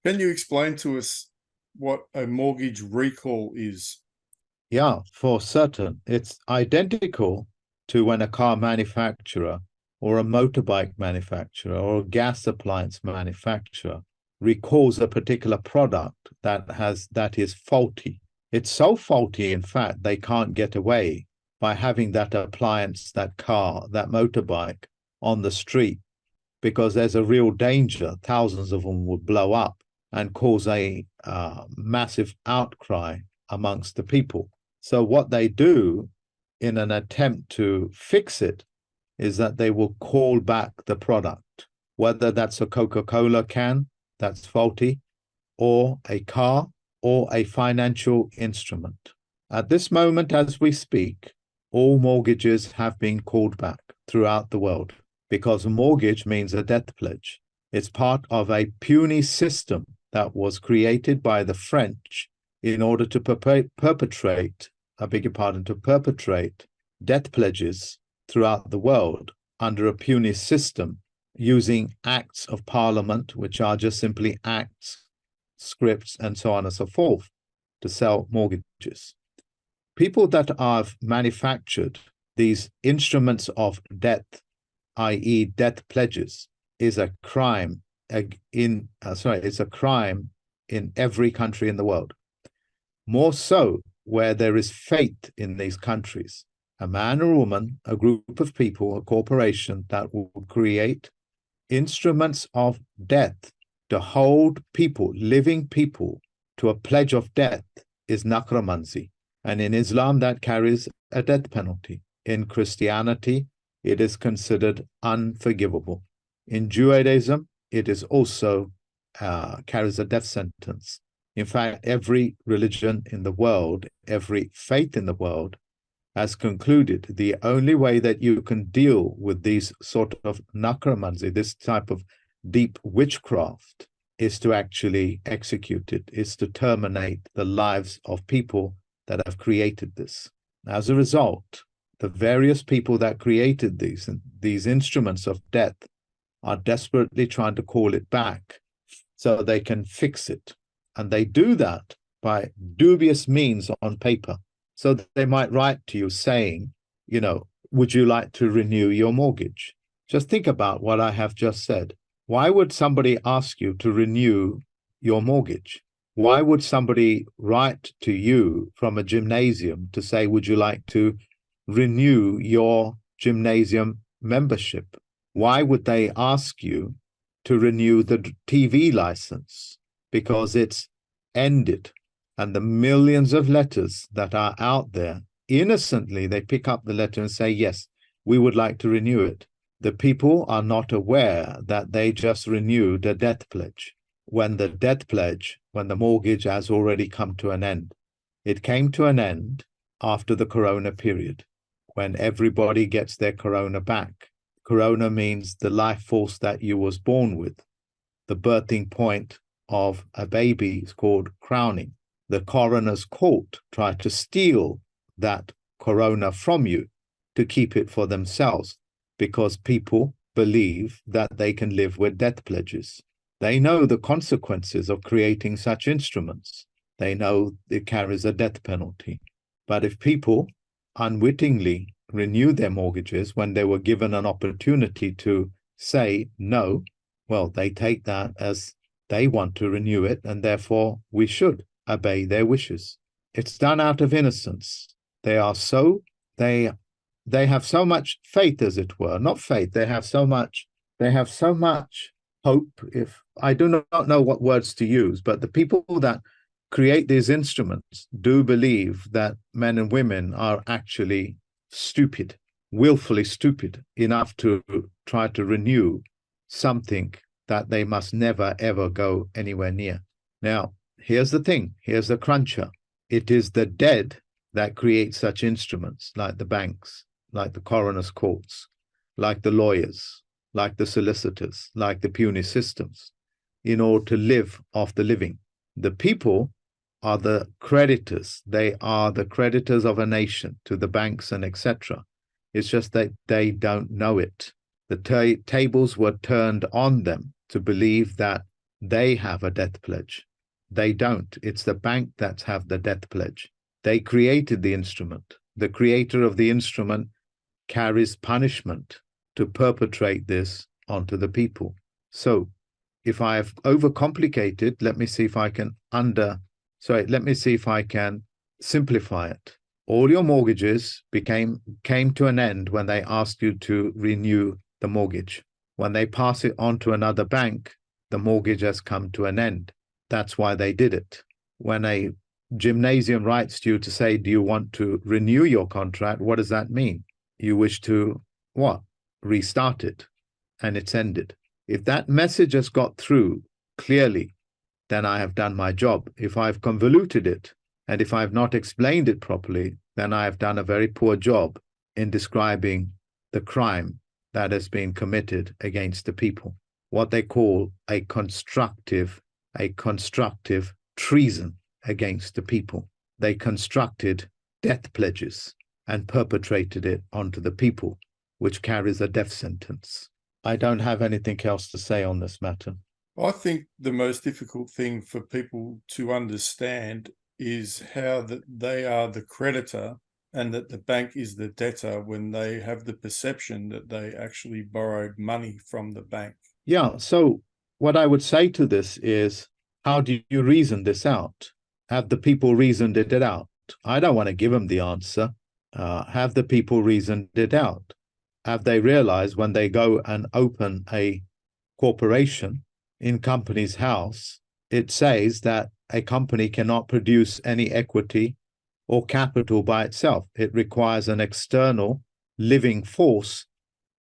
Can you explain to us what a mortgage recall is? Yeah, for certain. It's identical to when a car manufacturer or a motorbike manufacturer or a gas appliance manufacturer recalls a particular product that is faulty. It's so faulty, in fact, they can't get away by having that appliance, that car, that motorbike on the street because there's a real danger. Thousands of them would blow up and cause a massive outcry amongst the people. So what they do in an attempt to fix it is that they will call back the product, whether that's a Coca-Cola can that's faulty, or a car, or a financial instrument. At this moment, as we speak, all mortgages have been called back throughout the world because a mortgage means a debt pledge. It's part of a puny system that was created by the French in order to perpetrate debt pledges throughout the world under a puny system using acts of parliament, which are just simply acts, scripts, and so on and so forth to sell mortgages. People that have manufactured these instruments of debt, i.e. debt pledges, is a crime it's a crime in every country in the world. More so where there is faith in these countries. A man or woman, a group of people, a corporation that will create instruments of death to hold people, living people, to a pledge of death is necromancy. And in Islam, that carries a death penalty. In Christianity, it is considered unforgivable. In Judaism, it is also carries a death sentence. In fact, every religion in the world, every faith in the world has concluded the only way that you can deal with these sort of necromancy, this type of deep witchcraft, is to actually execute it, is to terminate the lives of people that have created this. As a result, the various people that created these instruments of death are desperately trying to call it back so they can fix it. And they do that by dubious means on paper. So they might write to you saying, would you like to renew your mortgage? Just think about what I have just said. Why would somebody ask you to renew your mortgage? Why would somebody write to you from a gymnasium to say, would you like to renew your gymnasium membership? Why would they ask you to renew the TV license? Because it's ended. And the millions of letters that are out there, innocently, they pick up the letter and say, yes, we would like to renew it. The people are not aware that they just renewed a debt pledge. When the mortgage has already come to an end. It came to an end after the Corona period, when everybody gets their Corona back. Corona means the life force that you was born with. The birthing point of a baby is called crowning. The coroner's court tried to steal that corona from you to keep it for themselves because people believe that they can live with death pledges. They know the consequences of creating such instruments. They know it carries a death penalty. But if people unwittingly renew their mortgages when they were given an opportunity to say no, well, they take that as they want to renew it, and therefore we should obey their wishes. It's done out of innocence. They have so much faith, as it were, not faith. They have so much hope. If I do not know what words to use, but the people that create these instruments do believe that men and women are actually stupid, willfully stupid enough to try to renew something that they must never, ever go anywhere near. Now, here's the thing. Here's the cruncher. It is the dead that create such instruments, like the banks, like the coroner's courts, like the lawyers, like the solicitors, like the puny systems, in order to live off the living. The people are the creditors. They are the creditors of a nation to the banks and etc. It's just that they don't know it. The tables were turned on them to believe that They have a death pledge. They don't. It's the bank that have the death pledge. They created the instrument. The creator of the instrument carries punishment to perpetrate this onto the people. So if I have overcomplicated, let me see if I can simplify it. All your mortgages came to an end when they asked you to renew the mortgage. When they pass it on to another bank, the mortgage has come to an end. That's why they did it. When a gymnasium writes to you to say, do you want to renew your contract? What does that mean? You wish to what? Restart it, and it's ended. If that message has got through clearly, then I have done my job. If I've convoluted it, and if I've not explained it properly, then I have done a very poor job in describing the crime that has been committed against the people. What they call a constructive treason against the people. They constructed death pledges and perpetrated it onto the people, which carries a death sentence. I don't have anything else to say on this matter. I think the most difficult thing for people to understand is how that they are the creditor and that the bank is the debtor when they have the perception that they actually borrowed money from the bank. Yeah, so what I would say to this is, how do you reason this out? Have the people reasoned it out? I don't want to give them the answer. Have the people reasoned it out? Have they realized when they go and open a corporation in Companies House, it says that a company cannot produce any equity or capital by itself. It requires an external living force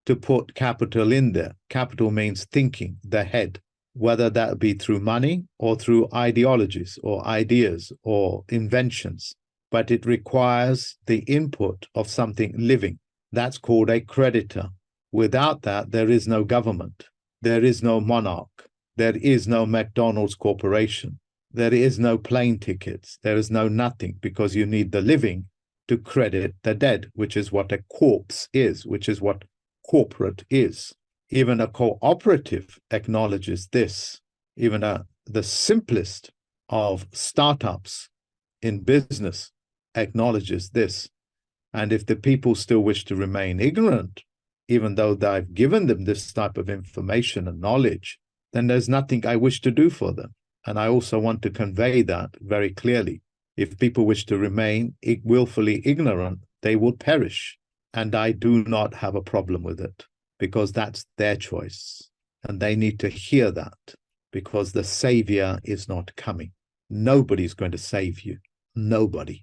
to put capital in there. Capital means thinking, the head, whether that be through money or through ideologies or ideas or inventions. But it requires the input of something living. That's called a creditor. Without that, there is no government. There is no monarch. There is no McDonald's Corporation. There is no plane tickets. There is no nothing, because you need the living to credit the dead, which is what a corpse is, which is what corporate is. Even a cooperative acknowledges this. Even the simplest of startups in business acknowledges this. And if the people still wish to remain ignorant, even though I've given them this type of information and knowledge, then there's nothing I wish to do for them. And I also want to convey that very clearly. If people wish to remain willfully ignorant, they will perish. And I do not have a problem with it, because that's their choice. And they need to hear that, because the savior is not coming. Nobody's going to save you. Nobody.